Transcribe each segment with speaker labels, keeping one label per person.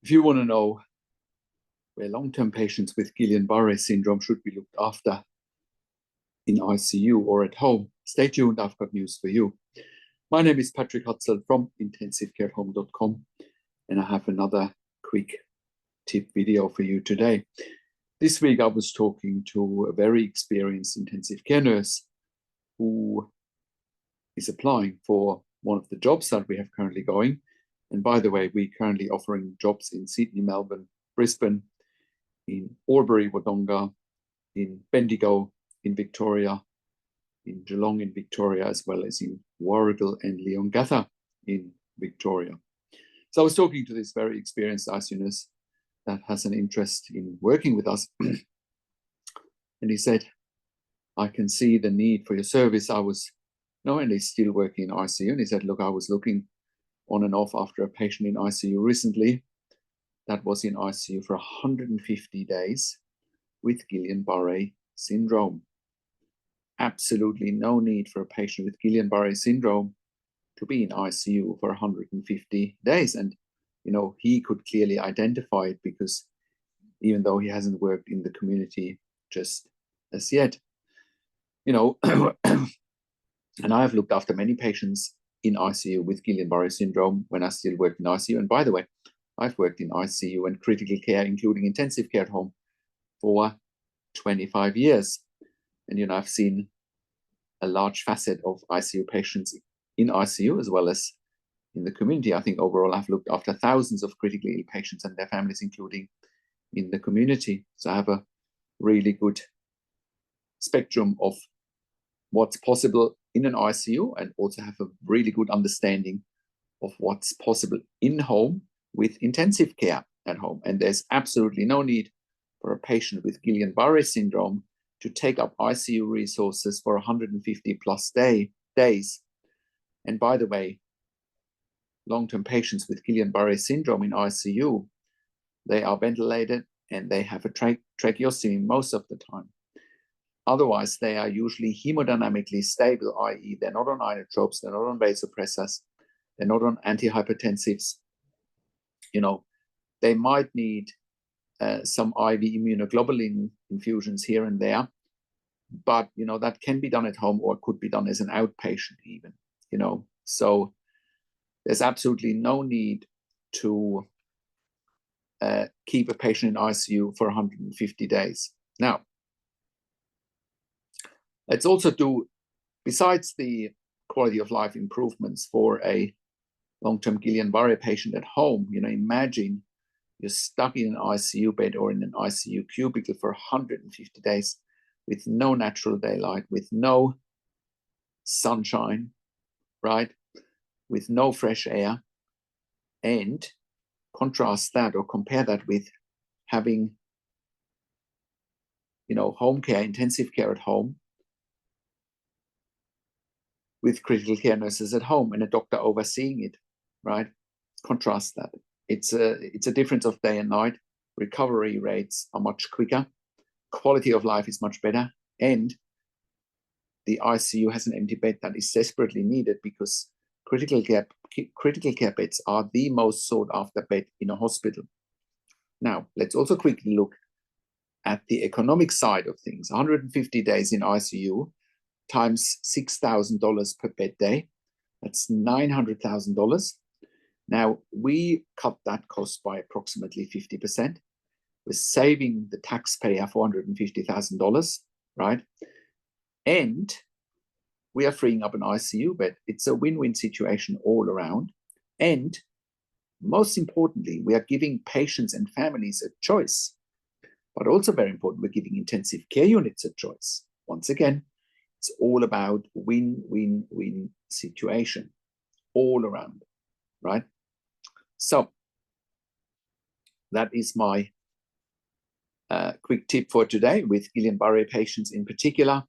Speaker 1: If you want to know where long-term patients with Guillain-Barré syndrome should be looked after in ICU or at home, stay tuned, I've got news for you. My name is Patrick Hutzel from intensivecareathome.com, and I have another quick tip video for you today. This week I was talking to a very experienced intensive care nurse who is applying for one of the jobs that we have currently going. And by the way, we're currently offering jobs in Sydney, Melbourne, Brisbane, in Albury, Wodonga, in Bendigo, in Victoria, in Geelong in Victoria, as well as in Warragul and Leongatha in Victoria. So I was talking to this very experienced ICU nurse that has an interest in working with us. And he said, I can see the need for your service. I was knowingly still working in ICU. And he said, look, I was looking on and off after a patient in ICU recently that was in ICU for 150 days with Guillain-Barré syndrome. Absolutely no need for a patient with Guillain-Barré syndrome to be in ICU for 150 days. And, you know, he could clearly identify it because even though he hasn't worked in the community just as yet, you know, and I have looked after many patients in ICU with Guillain-Barré syndrome when I still worked in ICU. And by the way, I've worked in ICU and critical care, including intensive care at home, for 25 years. And, you know, I've seen a large facet of ICU patients in ICU as well as in the community. I think overall I've looked after thousands of critically ill patients and their families, including in the community. So I have a really good spectrum of what's possible in an ICU and also have a really good understanding of what's possible in home with intensive care at home. And there's absolutely no need for a patient with Guillain-Barré syndrome to take up ICU resources for 150 plus days. And by the way, long-term patients with Guillain-Barré syndrome in ICU, they are ventilated and they have a tracheostomy most of the time. Otherwise, they are usually hemodynamically stable, i.e. they're not on inotropes, they're not on vasopressors, they're not on antihypertensives. You know, they might need some IV immunoglobulin infusions here and there, but, you know, that can be done at home or could be done as an outpatient even, you know. So there's absolutely no need to keep a patient in ICU for 150 days. Now, let's also do, besides the quality of life improvements for a long-term Guillain-Barré patient at home, you know, imagine you're stuck in an ICU bed or in an ICU cubicle for 150 days with no natural daylight, with no sunshine, right? With no fresh air. And contrast that or compare that with having, you know, home care, intensive care at home, with critical care nurses at home and a doctor overseeing it, right? Contrast that. It's a difference of day and night. Recovery rates are much quicker. Quality of life is much better. And the ICU has an empty bed that is desperately needed because critical care beds are the most sought after bed in a hospital. Now, let's also quickly look at the economic side of things. 150 days in ICU times $6,000 per bed day. That's $900,000. Now, we cut that cost by approximately 50%. We're saving the taxpayer $450,000, right? And we are freeing up an ICU bed. It's a win-win situation all around. And most importantly, we are giving patients and families a choice. But also very important, we're giving intensive care units a choice. Once again, it's all about win-win-win situation all around, right? So that is my quick tip for today with Guillain-Barré patients in particular.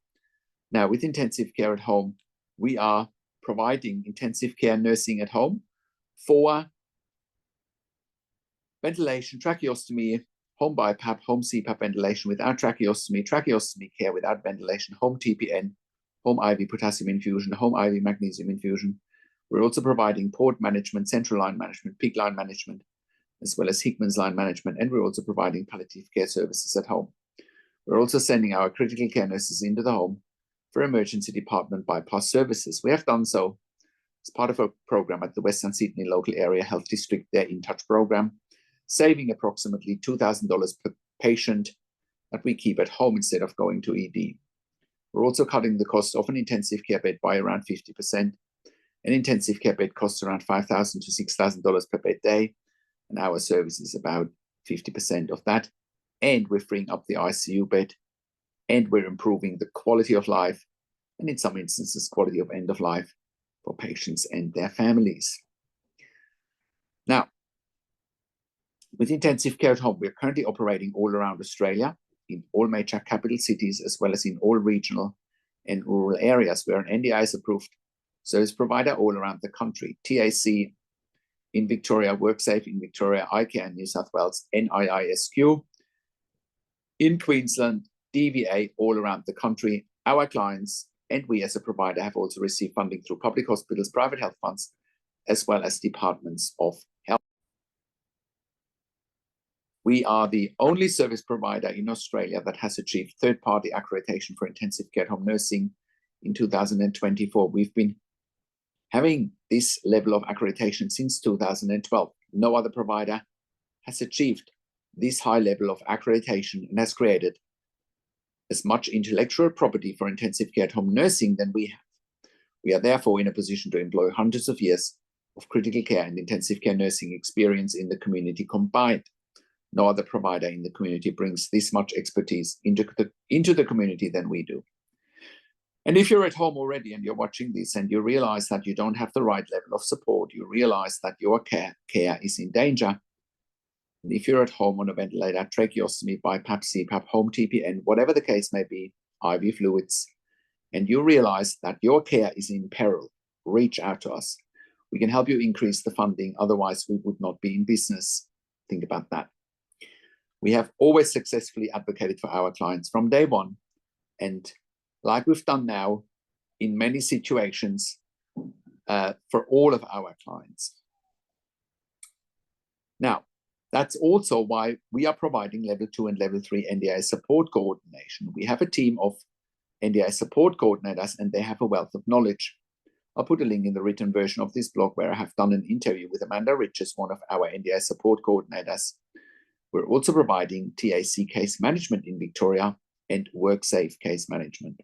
Speaker 1: Now, with intensive care at home, we are providing intensive care nursing at home for ventilation, tracheostomy, home BiPAP, home CPAP ventilation without tracheostomy, tracheostomy care without ventilation, home TPN, home IV potassium infusion, home IV magnesium infusion. We're also providing port management, central line management, peak line management, as well as Hickman's line management, and we're also providing palliative care services at home. We're also sending our critical care nurses into the home for emergency department bypass services. We have done so as part of a program at the Western Sydney Local Area Health District, their In Touch program, saving approximately $2,000 per patient that we keep at home instead of going to ED. We're also cutting the cost of an intensive care bed by around 50%. An intensive care bed costs around $5,000 to $6,000 per bed day, and our service is about 50% of that. And we're freeing up the ICU bed, and we're improving the quality of life, and in some instances, quality of end of life for patients and their families. Now, with intensive care at home, we're currently operating all around Australia, in all major capital cities, as well as in all regional and rural areas. We're an NDIS approved service provider all around the country. TAC in Victoria, WorkSafe in Victoria, iCare in New South Wales, NIISQ in Queensland, DVA all around the country. Our clients and we as a provider have also received funding through public hospitals, private health funds, as well as departments of health. We are the only service provider in Australia that has achieved third-party accreditation for intensive care home nursing in 2024. We've been having this level of accreditation since 2012. No other provider has achieved this high level of accreditation and has created as much intellectual property for intensive care at home nursing than we have. We are therefore in a position to employ hundreds of years of critical care and intensive care nursing experience in the community combined. No other provider in the community brings this much expertise into the community than we do. And if you're at home already and you're watching this and you realize that you don't have the right level of support, you realize that your care is in danger, and if you're at home on a ventilator, tracheostomy, BiPAP, CPAP, home TPN, whatever the case may be, IV fluids, and you realize that your care is in peril, reach out to us. We can help you increase the funding, otherwise we would not be in business. Think about that. We have always successfully advocated for our clients from day one, and like we've done now in many situations for all of our clients. Now, that's also why we are providing level 2 and level 3 NDI support coordination. We have a team of NDI support coordinators, and they have a wealth of knowledge. I'll put a link in the written version of this blog where I have done an interview with Amanda Riches, one of our NDI support coordinators. We're also providing TAC case management in Victoria and WorkSafe case management.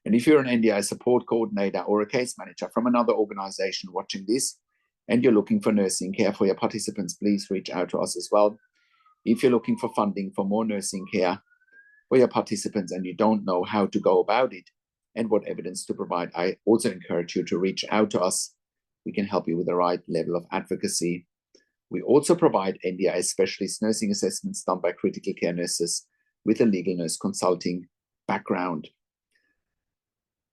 Speaker 1: And if you're an NDI support coordinator or a case manager from another organization watching this, and you're looking for nursing care for your participants, please reach out to us as well. If you're looking for funding for more nursing care for your participants and you don't know how to go about it and what evidence to provide, I also encourage you to reach out to us. We can help you with the right level of advocacy. We also provide NDI specialist nursing assessments done by critical care nurses with a legal nurse consulting background.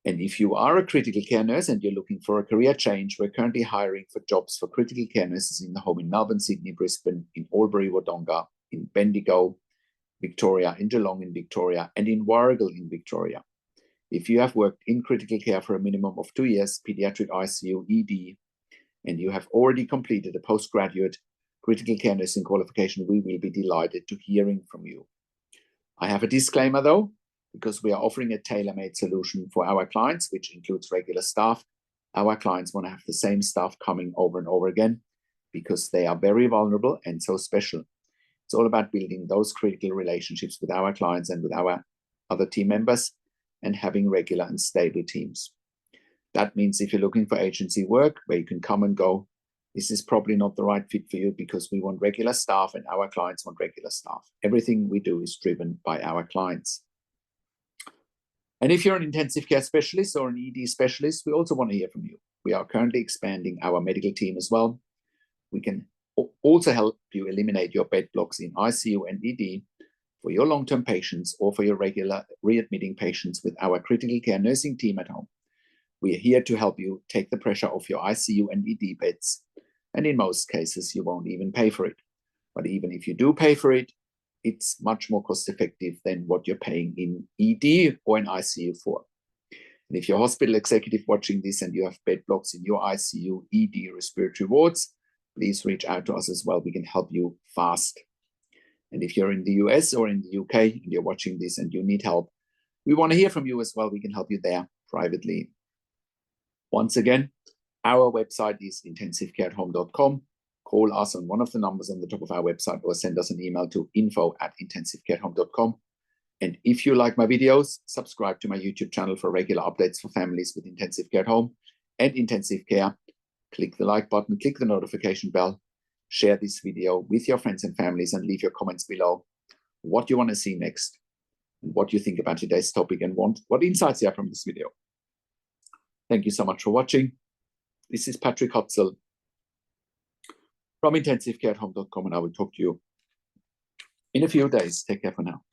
Speaker 1: And if you are a critical care nurse and you're looking for a career change, we're currently hiring for jobs for critical care nurses in the home in Melbourne, Sydney, Brisbane, in Albury, Wodonga, in Bendigo, Victoria, in Geelong in Victoria, and in Warragul in Victoria. If you have worked in critical care for a minimum of 2 years, pediatric ICU, ED, and you have already completed a postgraduate critical care nursing qualification, we will be delighted to hearing from you. I have a disclaimer though, because we are offering a tailor-made solution for our clients, which includes regular staff. Our clients want to have the same staff coming over and over again because they are very vulnerable and so special. It's all about building those critical relationships with our clients and with our other team members and having regular and stable teams. That means if you're looking for agency work where you can come and go, this is probably not the right fit for you because we want regular staff and our clients want regular staff. Everything we do is driven by our clients. And if you're an intensive care specialist or an ED specialist, we also want to hear from you. We are currently expanding our medical team as well. We can also help you eliminate your bed blocks in ICU and ED for your long-term patients or for your regular readmitting patients with our critical care nursing team at home. We are here to help you take the pressure off your ICU and ED beds. And in most cases, you won't even pay for it. But even if you do pay for it, it's much more cost effective than what you're paying in ED or in ICU for. And if you're a hospital executive watching this and you have bed blocks in your ICU, ED, respiratory wards, please reach out to us as well. We can help you fast. And if you're in the US or in the UK and you're watching this and you need help, we want to hear from you as well. We can help you there privately. Once again, our website is intensivecareathome.com. Call us on one of the numbers on the top of our website or send us an email to info@intensivecareathome.com. And if you like my videos, subscribe to my YouTube channel for regular updates for families with intensive care at home and intensive care. Click the like button, click the notification bell, share this video with your friends and families, and leave your comments below what you want to see next, and what you think about today's topic, and what insights you have from this video. Thank you so much for watching. This is Patrick Hutzel from intensivecareathome.com, and I will talk to you in a few days. Take care for now.